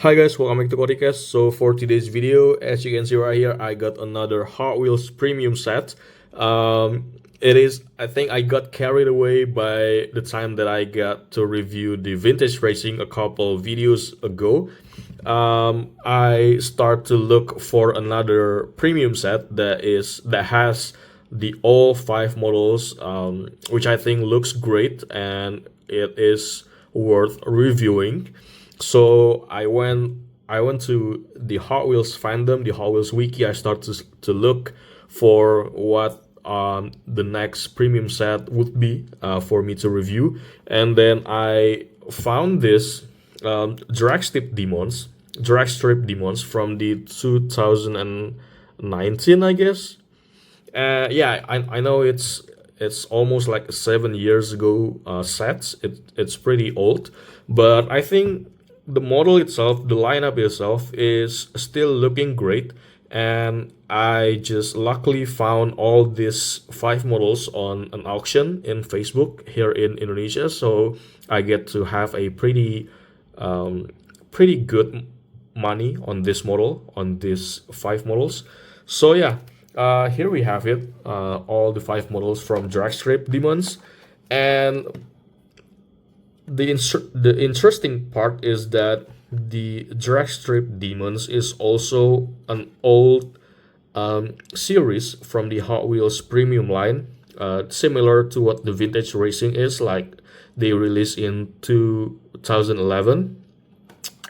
Hi guys, welcome back to Podcast. So for today's video, as you can see right here, I got another Hot Wheels premium set. I think I got carried away by the time that I got to review the vintage racing a couple videos ago. I start to look for another premium set that has the all five models, which I think looks great and it is worth reviewing. So I went to the Hot Wheels fandom, the Hot Wheels wiki. I started to look for what the next premium set would be for me to review, and then I found this Dragstrip demons from the 2019, I guess. Yeah, I know it's almost like 7 years ago set. It's pretty old, but I think the model itself, the lineup itself, is still looking great. And I just luckily found all these five models on an auction in Facebook here in Indonesia, so I get to have a pretty good money on this model, on these five models. So yeah, here we have it, all the five models from Dragstrip Demons. And the interesting part is that the Dragstrip Demons is also an old series from the Hot Wheels premium line, similar to what the vintage racing is like. They released in 2011,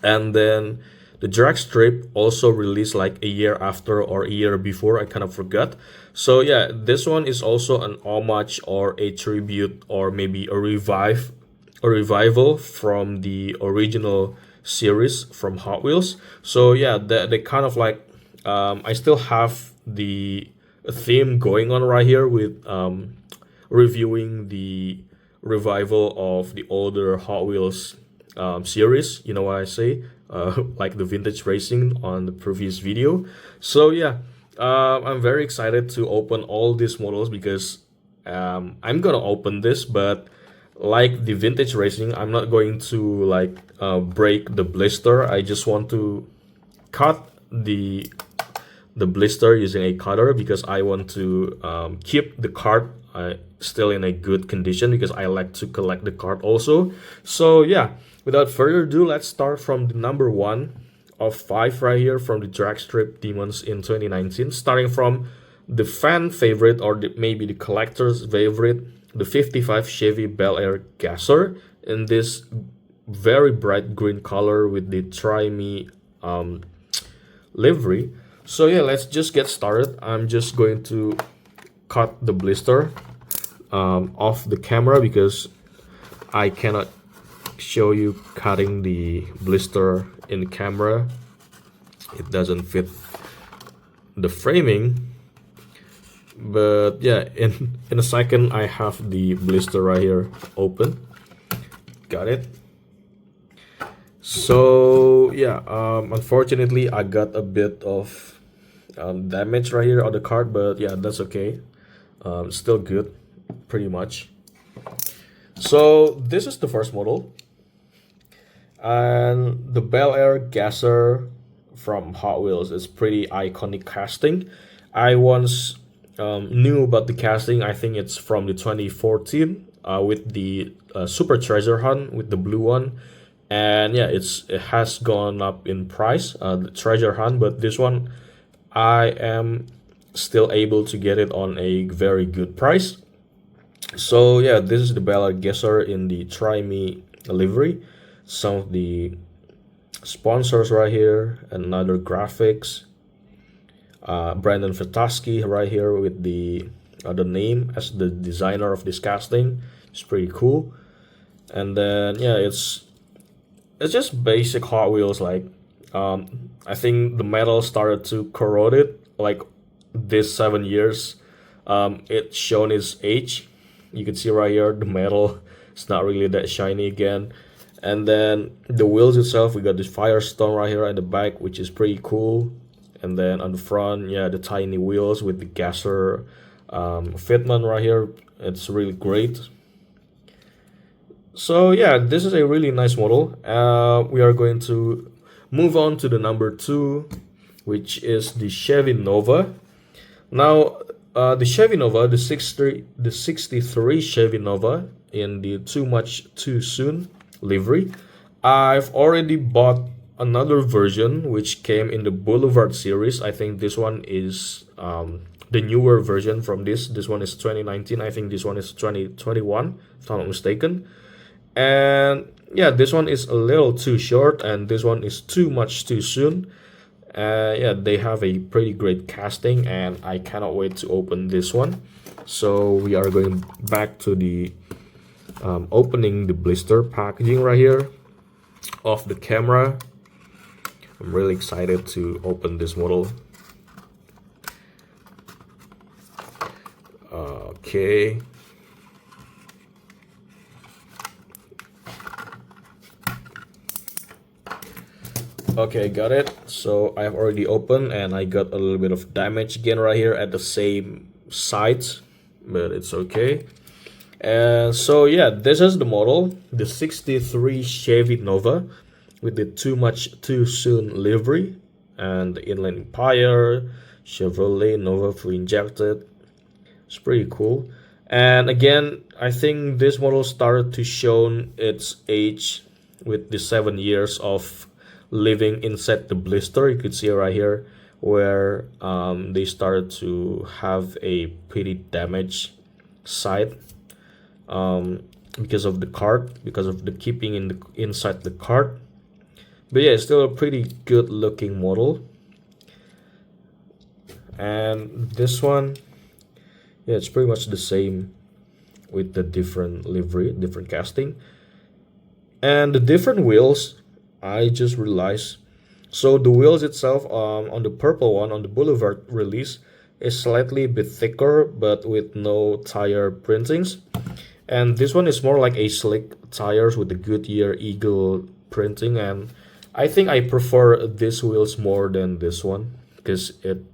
and then the Dragstrip also released like a year after or a year before. I kind of forgot. So yeah, this one is also an homage or a tribute or maybe a revival from the original series from Hot Wheels. So yeah, they kind of like, I still have the theme going on right here with reviewing the revival of the older Hot Wheels series. You know what I say? Like the vintage racing on the previous video. So yeah, I'm very excited to open all these models because I'm gonna open this, but like the vintage racing, I'm not going to like break the blister. I just want to cut the blister using a cutter because I want to keep the card still in a good condition because I like to collect the card also. So yeah, without further ado, let's start from the number one of five right here from the Dragstrip Demons in 2019, starting from the fan favorite or maybe the collector's favorite, the 55 Chevy Bel Air Gasser in this very bright green color with the Try Me livery. So yeah, let's just get started. I'm just going to cut the blister off the camera because I cannot show you cutting the blister in the camera. It doesn't fit the framing. But yeah, in a second I have the blister right here open. Got it. So yeah, unfortunately I got a bit of damage right here on the card, but yeah, that's okay. Still good, pretty much. So this is the first model, and the Bel Air Gasser from Hot Wheels is pretty iconic casting. I once knew about the casting. I think it's from the 2014 with the Super Treasure Hunt with the blue one, and yeah, it has gone up in price, the Treasure Hunt, but this one I am still able to get it on a very good price. So yeah, this is the Bella Gesser in the Try Me livery. Some of the sponsors right here, another graphics. Brandon Fataski right here with the name as the designer of this casting. It's pretty cool. And then yeah, it's just basic Hot Wheels. Like I think the metal started to corrode it like this 7 years. It's shown its age. You can see right here the metal. It's not really that shiny again. And then the wheels itself, we got this Firestone right here at the back, which is pretty cool. And then on the front, yeah, the tiny wheels with the gasser fitment right here. It's really great. So yeah, this is a really nice model. We are going to move on to the number 2, which is the Chevy Nova. Now, the Chevy Nova, the 63 Chevy Nova in the Too Much Too Soon livery. I've already bought another version which came in the Boulevard series. I think this one is the newer version from this. This one is 2019. I think this one is 2021, if I'm not mistaken. And yeah, this one is a little too short, and this one is Too Much Too Soon. Yeah, they have a pretty great casting, and I cannot wait to open this one. So we are going back to the opening the blister packaging right here off the camera. I'm really excited to open this model. Okay. Okay, got it. So I've already opened, and I got a little bit of damage again right here at the same sides, but it's okay. And so yeah, this is the model, the 63 Chevy Nova with the Too Much Too Soon livery and the Inland Empire, Chevrolet Nova free injected. It's pretty cool. And again, I think this model started to show its age with the 7 years of living inside the blister. You could see right here where they started to have a pretty damaged side because of the cart, because of the keeping in the inside the cart. But yeah, it's still a pretty good looking model. And this one, yeah, it's pretty much the same with the different livery, different casting, and the different wheels. I just realized, so the wheels itself on the purple one on the Boulevard release is slightly a bit thicker, but with no tire printings. And this one is more like a slick tires with the Goodyear Eagle printing, and I think I prefer these wheels more than this one because it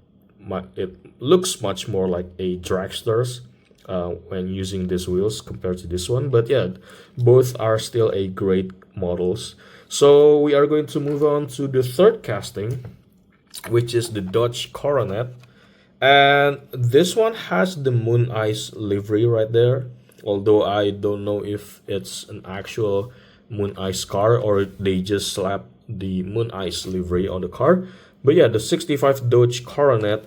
looks much more like a dragsters when using these wheels compared to this one. But yeah, both are still a great models. So we are going to move on to the third casting, which is the Dodge Coronet. And this one has the Moon Eyes livery right there, although I don't know if it's an actual Moon Eyes car or they just slap the Moon Eyes livery on the car. But yeah, the 65 Dodge Coronet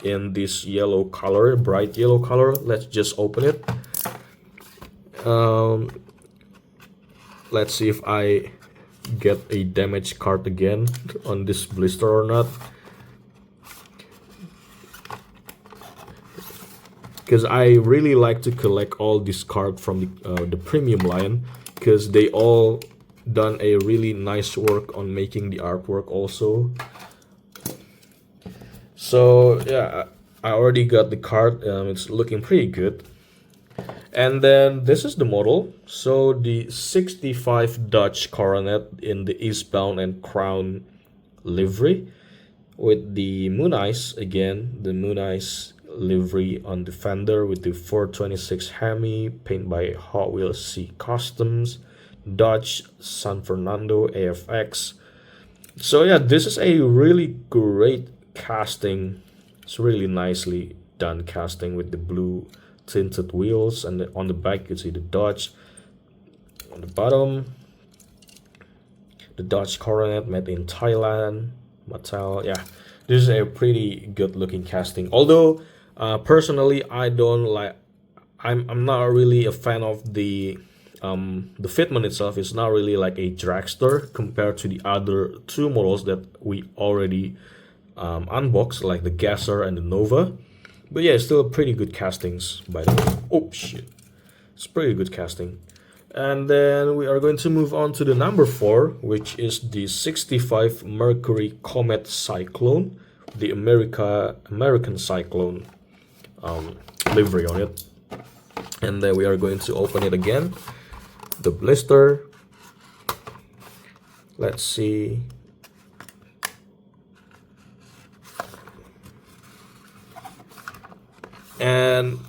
in this yellow color, bright yellow color. Let's just open it. Let's see if I get a damaged card again on this blister or not, because I really like to collect all these cards from the premium line, because they all done a really nice work on making the artwork also. So yeah, I already got the card. It's looking pretty good. And then this is the model. So the 65 Dodge Coronet in the Eastbound and Crown livery with the Moon Eyes, again the Moon Eyes livery on the fender with the 426 Hemi painted by Hot Wheels C Customs, Dodge San Fernando AFX. So yeah, this is a really great casting. It's really nicely done casting with the blue tinted wheels, and on the back you see the Dodge. On the bottom, the Dodge Coronet made in Thailand, Mattel. Yeah, this is a pretty good looking casting, although personally I don't like, I'm not really a fan of the fitment itself. Is not really like a dragster compared to the other two models that we already unboxed, like the Gasser and the Nova. But yeah, it's still pretty good castings, by the way. Oh shit, it's pretty good casting. And then we are going to move on to the number 4, which is the 65 Mercury Comet Cyclone, the American Cyclone livery on it. And then we are going to open it again, the blister. Let's see. And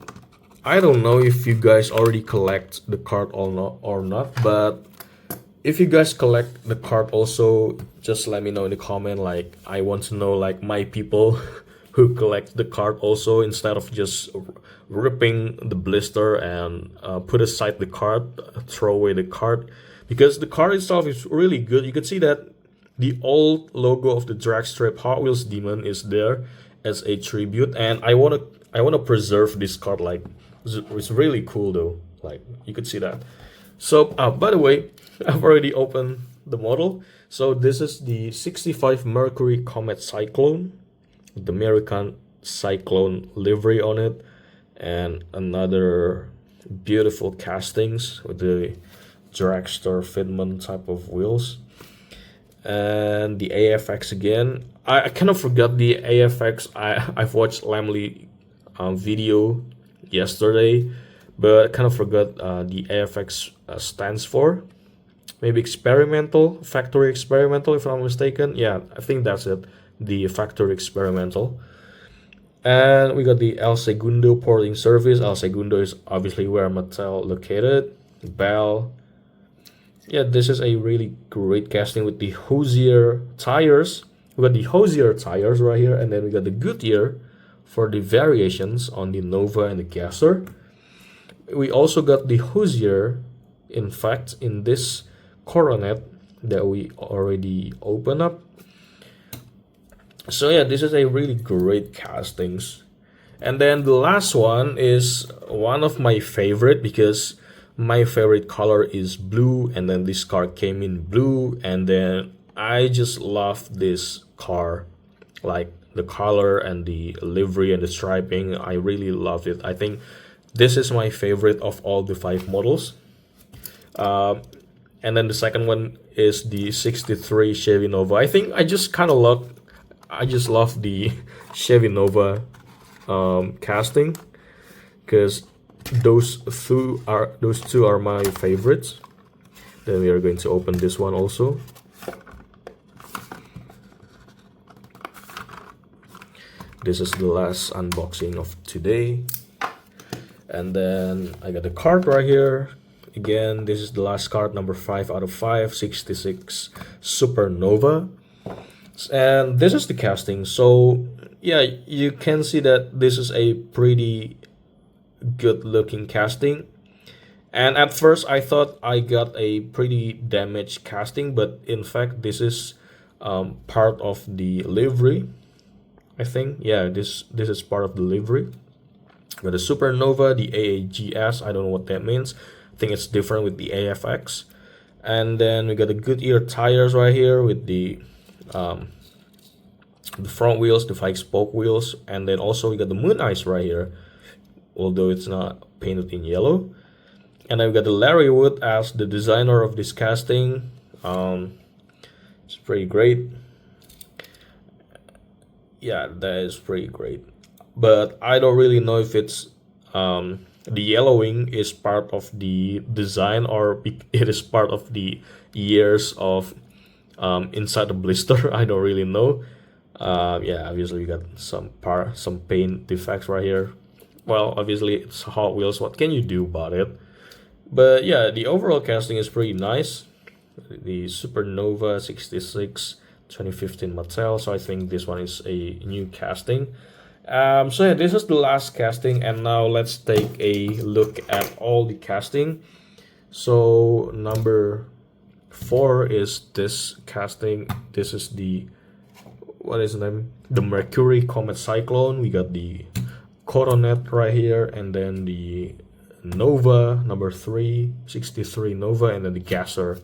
I don't know if you guys already collect the card or not, but If you guys collect the card also, just let me know in the comment. Like, I want to know like my people who collect the card also, instead of just ripping the blister and put aside the card, throw away the card, because the card itself is really good. You can see that the old logo of the Dragstrip Hot Wheels Demon is there as a tribute, and I wanna preserve this card. Like, it's really cool though. Like, you could see that. So, by the way, I've already opened the model. So this is the 65 Mercury Comet Cyclone, the American Cyclone livery on it, and another beautiful castings with the dragster fitment type of wheels, and the AFX again. I kind of forgot the AFX. I've watched Lamley video yesterday, but I kind of forgot the AFX stands for. Maybe experimental, factory experimental, if I'm not mistaken. Yeah, I think that's it. The factory experimental. And we got the El Segundo porting service. El Segundo is obviously where Mattel located. Bell. Yeah, this is a really great casting with the Hosier tires. We got the Hosier tires right here, and then we got the Goodyear for the variations on the Nova and the Gasser. We also got the Hosier, in fact, in this coronet that we already opened up. So yeah, this is a really great castings. And then the last one is one of my favorite, because my favorite color is blue, and then this car came in blue, and then I just love this car. Like, the color and the livery and the striping, I really love it. I think this is my favorite of all the 5 models. And then the second one is the 63 Chevy Nova. I think I just love the Chevy Nova casting, because those two are my favorites. Then we are going to open this one also. This is the last unboxing of today. And then I got the card right here. Again, this is the last card, number 5 out of 5, 66 Supernova. And this is the casting. So yeah, you can see that this is a pretty good looking casting. And at first I thought I got a pretty damaged casting, but in fact this is part of the livery. I think, yeah, this is part of the livery. Got the Supernova, the AAGS, I don't know what that means. I think it's different with the AFX. And then we got the Goodyear tires right here with the front wheels, the 5-spoke wheels, and then also we got the Moon Eyes right here, although it's not painted in yellow. And then we got the Larry Wood as the designer of this casting. It's pretty great. Yeah, that is pretty great. But I don't really know if it's the yellowing is part of the design, or it is part of the years of inside the blister. I don't really know. Yeah, obviously we got some paint defects right here. Well, obviously it's Hot Wheels. What can you do about it? But yeah, the overall casting is pretty nice. The Supernova 66 2015 Mattel. So I think this one is a new casting. So yeah, this is the last casting, and now let's take a look at all the casting. So number 4 is this casting. This is the, what is the name? The Mercury Comet Cyclone. We got the coronet right here, and then the Nova number 3, 63 Nova, and then the Gasser.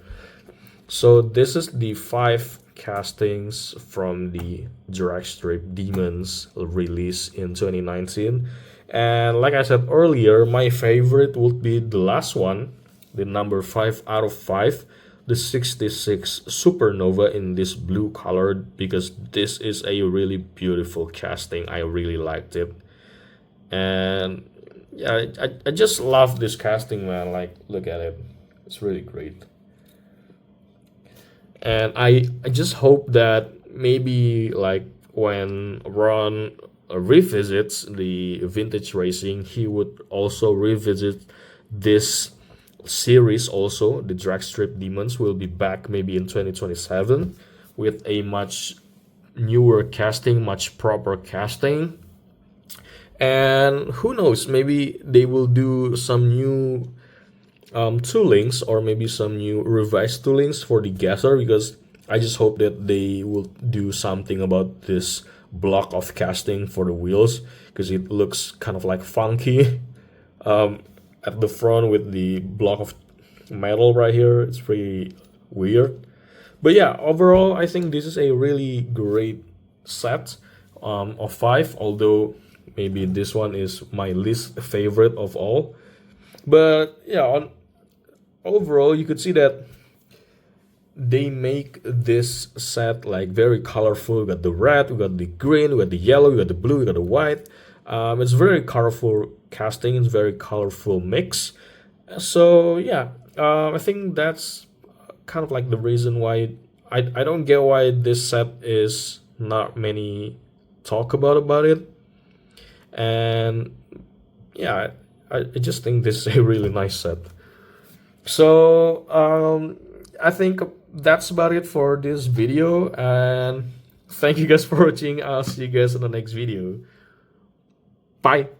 So this is the 5 castings from the Dragstrip Demons release in 2019. And like I said earlier, my favorite would be the last one, the number 5 out of 5, the 66 Supernova in this blue color, because this is a really beautiful casting. I really liked it. And yeah, I just love this casting, man. Like, look at it. It's really great. And I just hope that maybe like when Ron revisits the vintage racing, he would also revisit this series also. The Dragstrip Demons will be back maybe in 2027 with a much newer casting, much proper casting. And who knows, maybe they will do some new toolings, or maybe some new revised toolings for the gasser, because I just hope that they will do something about this block of casting for the wheels, because it looks kind of like funky at the front with the block of metal right here. It's pretty weird. But yeah, overall, I think this is a really great set of five, although maybe this one is my least favorite of all. But yeah, overall, you could see that they make this set like very colorful. We got the red, we got the green, we got the yellow, we got the blue, we got the white. It's very colorful casting. It's very colorful mix. So yeah, I think that's kind of like the reason why I don't get why this set is not many talk about it. And yeah, I just think this is a really nice set. So I think that's about it for this video, and thank you guys for watching. I'll see you guys in the next video. Bye.